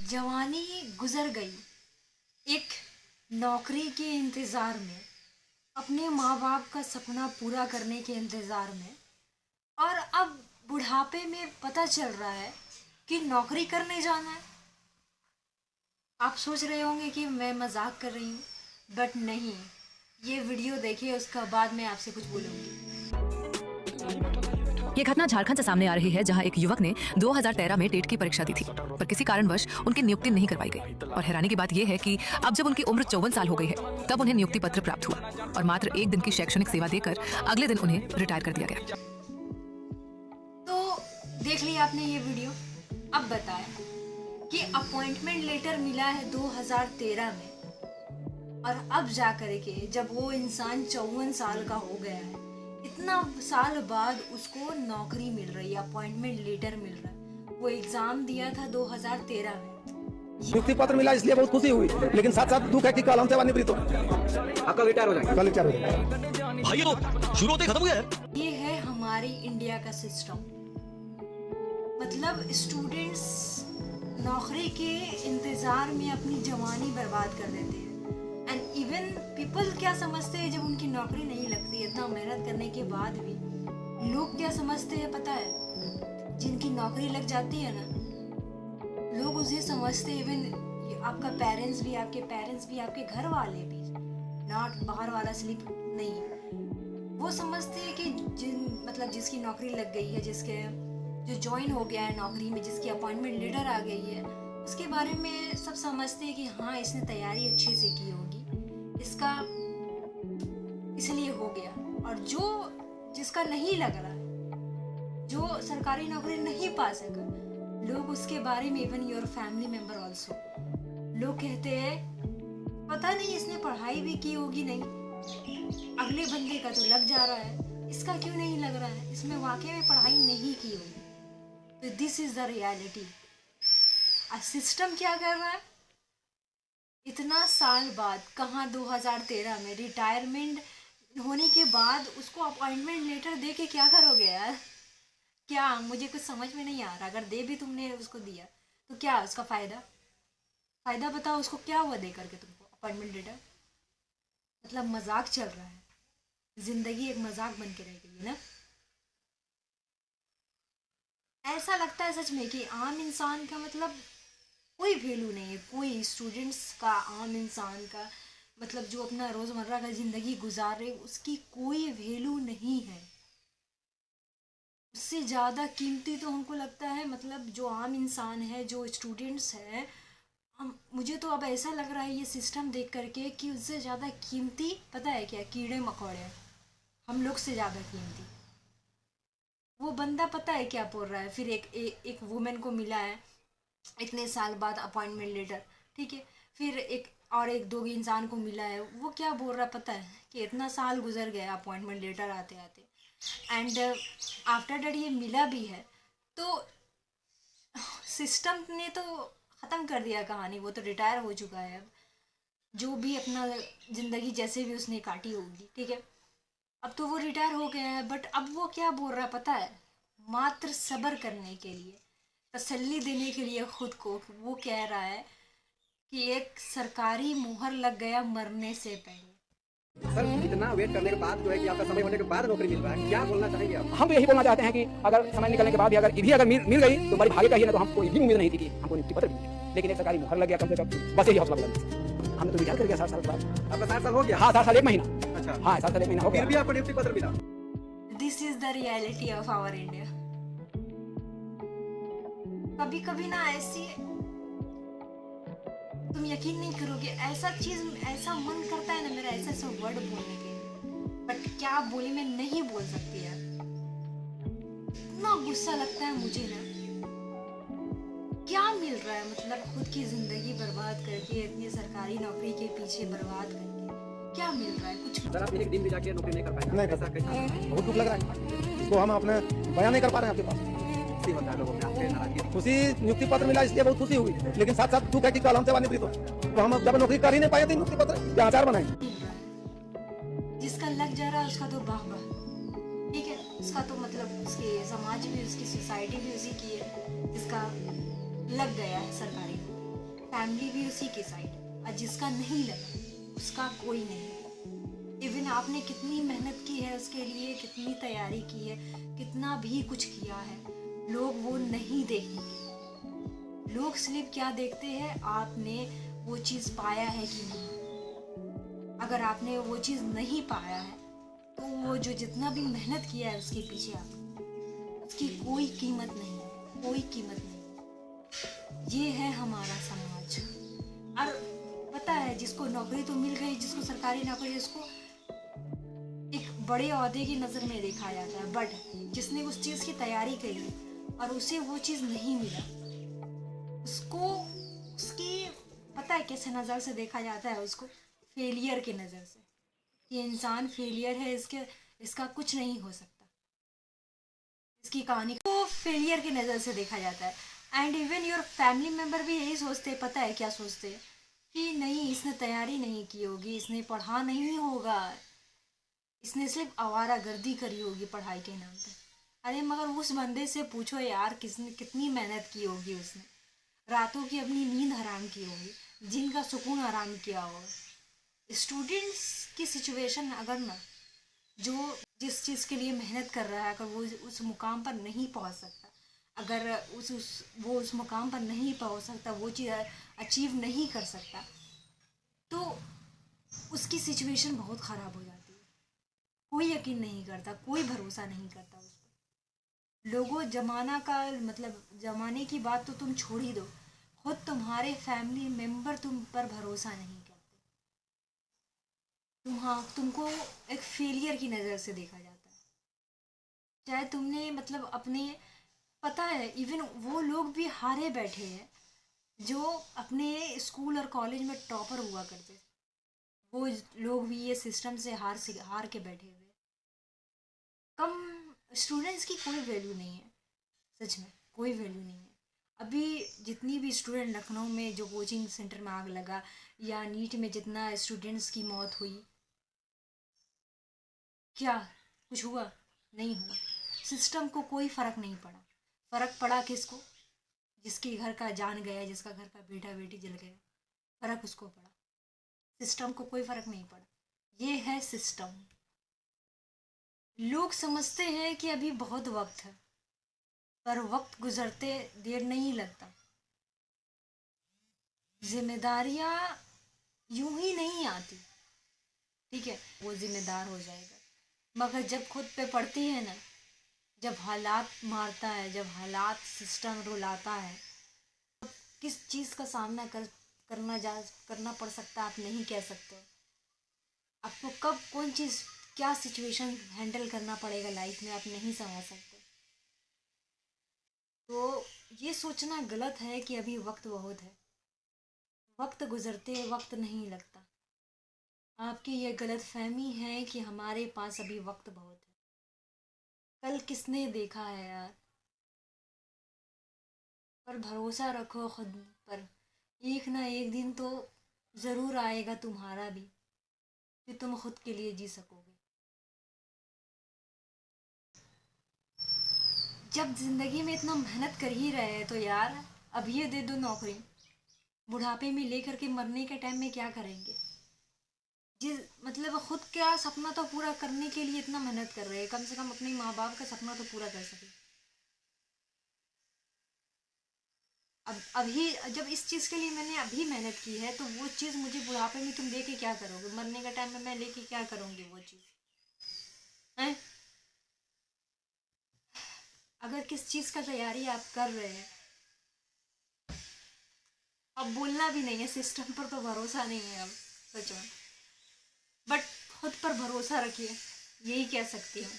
जवानी गुजर गई एक नौकरी के इंतज़ार में, अपने माँ बाप का सपना पूरा करने के इंतज़ार में, और अब बुढ़ापे में पता चल रहा है कि नौकरी करने जाना है। आप सोच रहे होंगे कि मैं मजाक कर रही हूँ, बट नहीं, ये वीडियो देखिए, उसका बाद मैं आपसे कुछ बोलूँगी। ये घटना झारखंड से सामने आ रही है, जहां एक युवक ने 2013 में टेट की परीक्षा दी थी, पर किसी कारणवश उनकी नियुक्ति नहीं करवाई गई। और हैरानी की बात यह है कि अब जब उनकी उम्र 54 साल हो गई है, तब उन्हें नियुक्ति पत्र प्राप्त हुआ और मात्र 1 दिन की शैक्षणिक सेवा देकर अगले दिन उन्हें रिटायर कर दिया गया। तो देख लिया आपने ये वीडियो। अब बताएं कि अपॉइंटमेंट लेटर मिला है 2013 में, और अब जा करके जब वो इंसान 54 साल का हो गया है, इतना साल बाद उसको नौकरी मिल रही है, अपॉइंटमेंट लेटर मिल रहा है। वो एग्जाम दिया था 2013 में, नियुक्ति पत्र मिला, इसलिए बहुत खुशी हुई, लेकिन साथ साथ दुख है कि कल हम सेवानिवृत्त हो, आपका रिटायर हो जाएगा, कल रिटायर हो जाएगा। भाई ये तो शुरू होते खत्म हो गया। ये है हमारी इंडिया का सिस्टम। मतलब स्टूडेंट्स नौकरी के इंतजार में अपनी जवानी बर्बाद कर देते हैं। एंड इवन पीपल क्या समझते हैं जब उनकी नौकरी नहीं लगती, इतना मेहनत करने के बाद भी लोग क्या समझते हैं पता है? जिनकी नौकरी लग जाती है ना, लोग उसे समझते हैं, इवन आपका पेरेंट्स भी, आपके घर वाले भी, नॉट बाहर वाला स्लिप नहीं, वो समझते हैं कि जिसकी नौकरी लग गई है, जो ज्वाइन हो गया है नौकरी में, जिसकी अपॉइंटमेंट लेटर आ गई है, उसके बारे में सब समझते हैं कि हाँ, इसने तैयारी अच्छे से की होगी, इसका इसलिए हो गया। और जिसका नहीं लग रहा है, जो सरकारी नौकरी नहीं पा सका, लोग उसके बारे में, even your family member also, लोग कहते हैं पता नहीं इसने पढ़ाई भी की होगी, नहीं, अगले बंदे का तो लग जा रहा है, इसका क्यों नहीं लग रहा है, इसमें वाकई में पढ़ाई नहीं की होगी। तो this is the reality. System क्या कर रहा है? इतना साल बाद, कहाँ 2013 में रिटायरमेंट होने के बाद उसको अपॉइंटमेंट लेटर दे के क्या करोगे यार? क्या, मुझे कुछ समझ में नहीं आ रहा। अगर दे भी तुमने उसको दिया तो क्या उसका फायदा बताओ, उसको क्या हुआ दे करके तुमको अपॉइंटमेंट लेटर? मतलब मजाक चल रहा है, जिंदगी एक मजाक बन के रह गई है ना। ऐसा लगता है सच में कि आम इंसान का मतलब कोई वैल्यू नहीं है, कोई स्टूडेंट्स का, आम इंसान का, मतलब जो अपना रोज़मर्रा का ज़िंदगी गुजार रहे, उसकी कोई वैल्यू नहीं है। उससे ज़्यादा कीमती तो हमको लगता है, मतलब जो आम इंसान है, जो स्टूडेंट्स है, मुझे तो अब ऐसा लग रहा है ये सिस्टम देख करके कि उससे ज़्यादा कीमती पता है क्या? कीड़े मकोड़े, हम लोग से ज़्यादा कीमती। वो बंदा पता है क्या बोल रहा है? फिर एक वुमेन को मिला है इतने साल बाद अपॉइंटमेंट लेटर, ठीक है, फिर एक दो इंसान को मिला है, वो क्या बोल रहा है पता है? कि इतना साल गुजर गया अपॉइंटमेंट लेटर आते आते, एंड आफ्टर डेट ये मिला भी है, तो सिस्टम ने तो ख़त्म कर दिया कहानी। वो तो रिटायर हो चुका है, अब जो भी अपना ज़िंदगी जैसे भी उसने काटी होगी, ठीक है, अब तो वो रिटायर हो गया है। बट अब वो क्या बोल रहा है पता है? मात्र सब्र करने के लिए, तसल्ली देने के लिए खुद को, वो कह रहा है कि एक सरकारी मुहर लग गया मरने से पहले। सर, इतना वेट करने के बाद जो है कि आपका समय होने के बाद नौकरी मिल रहा है, क्या बोलना चाहेंगे आप? हम तो यही बोलना चाहते हैं कि अगर समय निकलने के बाद भी अगर मिल गई तो हमारी भाग्य का ही ना, तो हमको ये भी उम्मीद नहीं थी कि हमको नियुक्ति पत्र मिले, लेकिन एक सरकारी मुहर लग गया कम से कम, बस यही हौसला बुलंद। हमने तो विचार कर गया 7 साल बाद। आपका 7 साल हो गया? हाँ, 7 साल 1 महीना। अच्छा, हाँ, 7 साल 1 महीना हो गया, फिर भी आपको नियुक्ति पत्र मिला। This is the reality of our India. कभी कभी ना ऐसी, तुम यकीन नहीं करोगे, ऐसा मन करता है ना मेरा ऐसा वर्ड बोलने के, बट क्या बोली, मैं नहीं बोल सकती यार। इतना गुस्सा लगता है मुझे ना। क्या मिल रहा है, मतलब खुद की जिंदगी बर्बाद करके, इतनी सरकारी नौकरी के पीछे बर्बाद करके क्या मिल रहा है? कुछ सर, आप एक दिन भी जाके नौकरी नहीं कर पाए? नहीं कर सकते, बहुत दुख लग रहा है, इसको हम अपने बयान नहीं कर पा रहे हैं आपके पास। खुशी, नियुक्ति पत्र मिला, इसलिए बहुत खुशी हुई, लेकिन साथ साथ दुख है कि कल हम सेवानिवृत्त हो, तो हम जब नौकरी कर ही नहीं पाए थे, नियुक्ति पत्र क्या आचार बनाए? जिसका लग जा रहा है उसका तो वाह, ठीक है, उसका तो मतलब उसके समाज भी, उसकी सोसाइटी भी उसी की है, जिसका लग गया है सरकारी। फैमिली भी उसी के साइड, और जिसका नहीं लगा उसका कोई नहीं। इवन आपने कितनी मेहनत की है उसके लिए, कितनी तैयारी की है, कितना भी कुछ किया है, लोग वो नहीं देखेंगे। लोग सिर्फ क्या देखते हैं, आपने वो चीज़ पाया है कि नहीं। अगर आपने वो चीज़ नहीं पाया है तो वो जो जितना भी मेहनत किया है उसके पीछे आपने, उसकी कोई कीमत नहीं है, कोई कीमत नहीं। ये है हमारा समाज। और पता है, जिसको नौकरी तो मिल गई, जिसको सरकारी नौकरी, उसको एक बड़े ओहदे की नज़र में देखा जाता है, बट जिसने उस चीज़ की तैयारी करी और उसे वो चीज़ नहीं मिला, उसको उसकी पता है कैसे नज़र से देखा जाता है, उसको फेलियर की नज़र से। ये इंसान फेलियर है, इसका कुछ नहीं हो सकता, इसकी कहानी को फेलियर की नज़र से देखा जाता है। And even your family member भी यही सोचते हैं, पता है क्या सोचते हैं, कि नहीं इसने तैयारी नहीं की होगी, इसने पढ़ा नहीं होगा, इसने सिर्फ आवारागर्दी करी होगी पढ़ाई के नाम पे। अरे मगर उस बंदे से पूछो यार, किसने कितनी मेहनत की होगी, उसने रातों की अपनी नींद हराम की होगी, दिन का सुकून हराम किया होगा। स्टूडेंट्स की सिचुएशन अगर ना, जो जिस चीज़ के लिए मेहनत कर रहा है, अगर वो उस मुकाम पर नहीं पहुंच सकता, अगर वो उस मुकाम पर नहीं पहुंच सकता, वो चीज़ अचीव नहीं कर सकता, तो उसकी सिचुएशन बहुत ख़राब हो जाती है। कोई यकीन नहीं करता, कोई भरोसा नहीं करता उस पर। लोगों, ज़माना का मतलब ज़माने की बात तो तुम छोड़ ही दो, खुद तुम्हारे फैमिली मेम्बर तुम पर भरोसा नहीं करते। तुमको एक फेलियर की नज़र से देखा जाता है। चाहे तुमने मतलब अपने, पता है इवन वो लोग भी हारे बैठे हैं जो अपने स्कूल और कॉलेज में टॉपर हुआ करते थे, वो लोग भी ये सिस्टम से हार के बैठे हुए। कम स्टूडेंट्स की कोई वैल्यू नहीं है, सच में कोई वैल्यू नहीं है। अभी जितनी भी स्टूडेंट लखनऊ में जो कोचिंग सेंटर में आग लगा, या नीट में जितना स्टूडेंट्स की मौत हुई, क्या कुछ हुआ? नहीं हुआ। सिस्टम को कोई फ़र्क नहीं पड़ा। फ़र्क पड़ा किसको? जिसके घर का जान गया, जिसका घर का बेटा बेटी जल गया, फ़र्क उसको पड़ा। सिस्टम को कोई फ़र्क नहीं पड़ा। ये है सिस्टम। लोग समझते हैं कि अभी बहुत वक्त है, पर वक्त गुजरते देर नहीं लगता। जिम्मेदारियाँ यूं ही नहीं आती, ठीक है, वो जिम्मेदार हो जाएगा, मगर जब खुद पे पड़ती है ना, जब हालात मारता है, जब हालात सिस्टम रुलाता है, किस चीज़ का सामना करना पड़ सकता है आप नहीं कह सकते हो। आपको कब कौन चीज़, क्या सिचुएशन हैंडल करना पड़ेगा लाइफ में, आप नहीं समझ सकते। तो ये सोचना गलत है कि अभी वक्त बहुत है। वक्त गुजरते वक्त नहीं लगता। आपकी ये गलत फहमी है कि हमारे पास अभी वक्त बहुत है। कल किसने देखा है यार। पर भरोसा रखो खुद पर, एक ना एक दिन तो ज़रूर आएगा तुम्हारा भी, कि तुम खुद के लिए जी सकोगे। जब ज़िंदगी में इतना मेहनत कर ही रहे हैं तो यार अब ये दे दो नौकरी, बुढ़ापे में लेकर के मरने के टाइम में क्या करेंगे। जिस मतलब खुद का सपना तो पूरा करने के लिए इतना मेहनत कर रहे हैं, कम से कम अपने माँ बाप का सपना तो पूरा कर सके। अब अभी जब इस चीज़ के लिए मैंने अभी मेहनत की है, तो वो चीज़ मुझे बुढ़ापे में तुम लेके क्या करोगे, मरने का टाइम में मैं लेके क्या करूँगी वो चीज़ हैं। अगर किस चीज़ का तैयारी आप कर रहे हैं, अब बोलना भी नहीं है, सिस्टम पर तो भरोसा नहीं है अब सच में, बट खुद पर भरोसा रखिए, यही कह सकती हूँ।